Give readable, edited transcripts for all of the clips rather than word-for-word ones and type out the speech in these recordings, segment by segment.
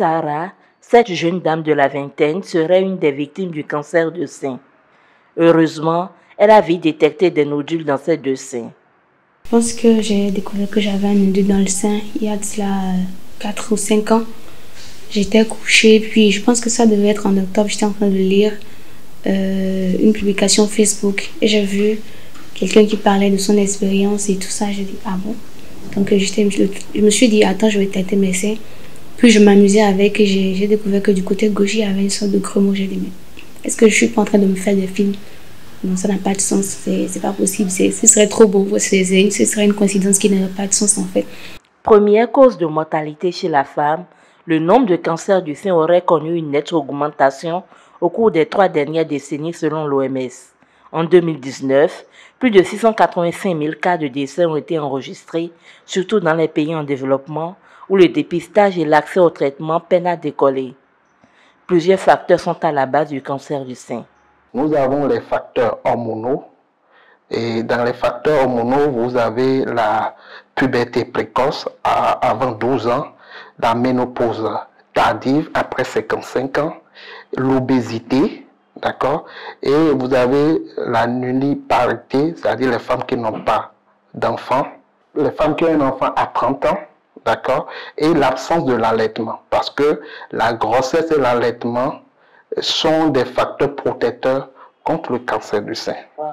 Sarah, cette jeune dame de la vingtaine serait une des victimes du cancer du sein. Heureusement, elle a vite détecté des nodules dans ses deux seins. Je pense que j'ai découvert que j'avais un nodule dans le sein il y a de cela 4 ou 5 ans. J'étais couchée, puis je pense que ça devait être en octobre, j'étais en train de lire une publication Facebook et j'ai vu quelqu'un qui parlait de son expérience et tout ça. J'ai dit, ah bon? Donc je me suis dit, attends, je vais tâter mes seins. Puis je m'amusais avec et j'ai découvert que du côté gauche, il y avait une sorte de creux. J'ai dit, mais est-ce que je suis pas en train de me faire des films? Non, ça n'a pas de sens, c'est pas possible, ce serait trop beau, ce serait une coïncidence qui n'aurait pas de sens en fait. Première cause de mortalité chez la femme, le nombre de cancers du sein aurait connu une nette augmentation au cours des 3 dernières décennies selon l'OMS. En 2019, plus de 685 000 cas de décès ont été enregistrés, surtout dans les pays en développement, où le dépistage et l'accès au traitement peinent à décoller. Plusieurs facteurs sont à la base du cancer du sein. Nous avons les facteurs hormonaux. Et dans les facteurs hormonaux, vous avez la puberté précoce avant 12 ans, la ménopause tardive après 55 ans, l'obésité, d'accord? Et vous avez la nulliparité, c'est-à-dire les femmes qui n'ont pas d'enfants, les femmes qui ont un enfant à 30 ans, d'accord? Et l'absence de l'allaitement, parce que la grossesse et l'allaitement sont des facteurs protecteurs contre le cancer du sein. Wow.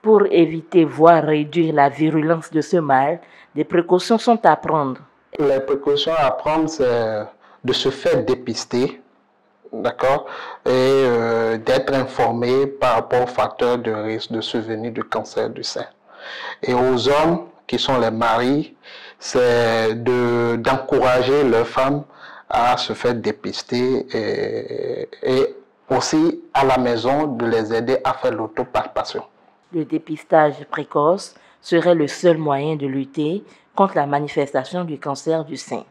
Pour éviter, voire réduire la virulence de ce mal, des précautions sont à prendre. Les précautions à prendre, c'est de se faire dépister, d'accord, et d'être informé par rapport aux facteurs de risque de survenue du cancer du sein. Et aux hommes qui sont les maris, c'est d'encourager leurs femmes à se faire dépister et aussi à la maison de les aider à faire l'autopalpation. Le dépistage précoce serait le seul moyen de lutter contre la manifestation du cancer du sein.